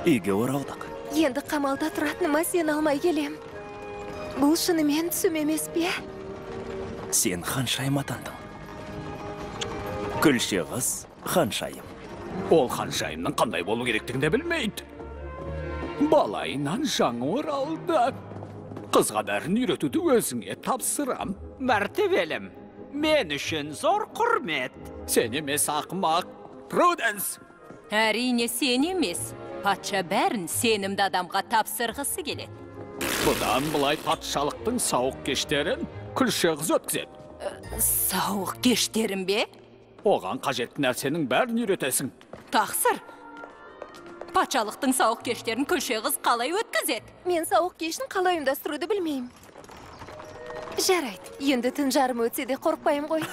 Үйге оралдық. Енді қамалда тұратыныма сен алмай келем. Бұл шынымен түсім емес пе? Сен ханшайым атандың. Күлше қыз ханшайым. Ол ханшайымның қандай болу керектігін де білмейді. Балайынан жаңа оралды. Қызға бәрін үйретуді өзіңе тапсырам. Мәртебелім, мен үшін зор құрмет. Сен емес ақымақ, Пруденс. Әрине сен емес. Патша бәрін сенімді адамға тапсырғысы келеді. Бұдан бұлай патшалықтың сауық кештерін Күлше қыз өткізеді. Сауық кештерін бе? Оған қажетті нәрсенің бәрін үйретесің. Тақсыр. Патшалықтың сауық кештерін Күлше қыз қалай өткізеді? Мен сауық кешін қалай ұйымдастыруды білмеймін. Жарайды, енді түн жарым өтсе де қорықпайым ғой.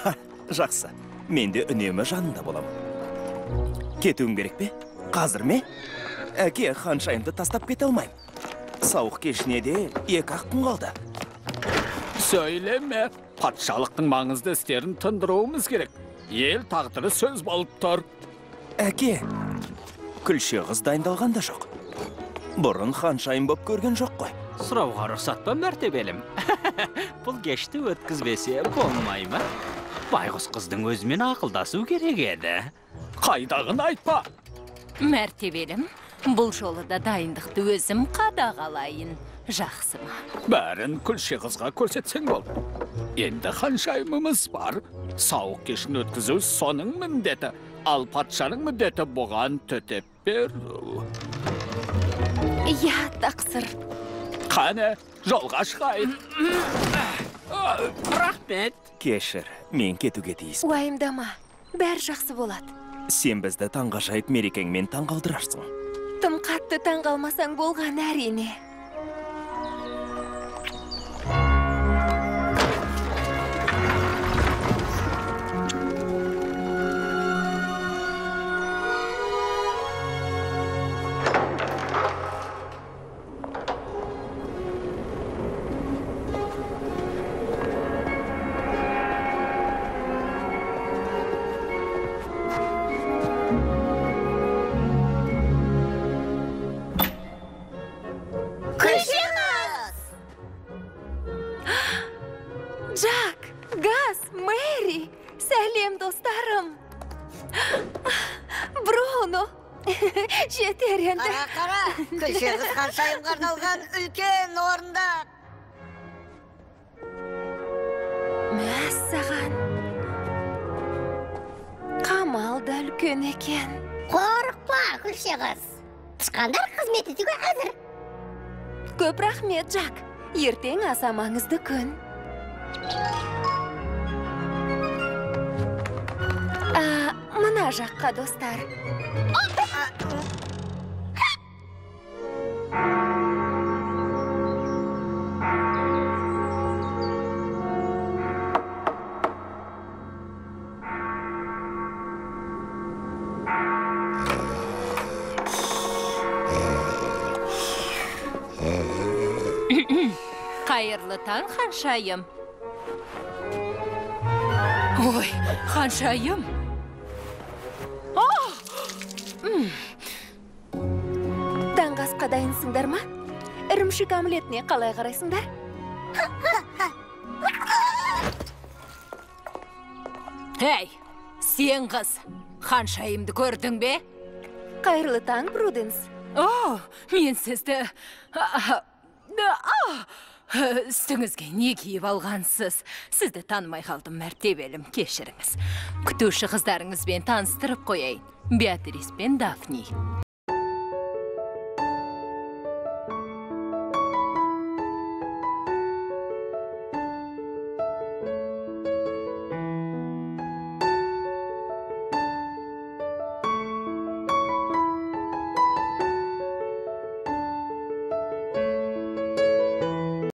Жақсы, мен де үнемі жанында болам. Кетуің керек пе? Қазір ме? Әке, ханшайымды тастап кете алмайым. Сауық кешіне де 2-ақ күн қалды. Сөйлеме, патшалықтың маңызды істерін тындыруымыз керек. Ел тағдыры сөз болып тұр. Әке, Күлше қыз дайындалған да жоқ. Бұрын ханшайым боп көрген жоқ қой. Сұрауға рұқсат па, мәртебелім? Бұл кешті өткізбесе болмай ма? Байғұс қыздың өзімен ақылдасу керек еді. Қайдағын айтпа. Мәртебелім, бұл жолы да дайындықты өзім қадағалайын. Жақсы ма? Бәрін Күлше қызға көрсетсең бол. Енді ханшайымымыз бар. Сауық кешін өткізу соның міндеті. Ал патшаның міндеті бұған төтеп беру. Я, тақсыр. Қане, жолға шығайын. Рахмет. Кешір, мен кетуге тиіс. Уайымдама, бәрі жақсы болады. Сен бізді таңғажайып мерекеңмен таңғалдырарсың. Тым қатты таңғалмасаң болған әрине. Джак, Газ, Мэри, сәлем достарым. Бруно, жетер енді. Қара, Күлше қыз ханшайымға арналған үлкен орында. Мәссаған. Қамал да үлкен екен. Қорықпа, Күлше қыз. Тышқандар қызмет етуге әзір. Көп рахмет, Джак. Ертең аса маңызды күн. Мына жаққа достар. Қайырлы таң, ханшайым. Ой, ханшайым. Таңғы асқа дайынсыңдар ма? Ірімшік омлетіне қалай қарайсыңдар? Әй, сен қыз, ханшайымды көрдің бе? Қайырлы таң, Пруденс. Мен сізді... Үстіңізге не киіп алғансыз? Сізді танымай қалдым, мәртебелім, кешіріңіз. Күтуші қыздарыңызбен таныстырып қояйын. Беатрис пен Дафни.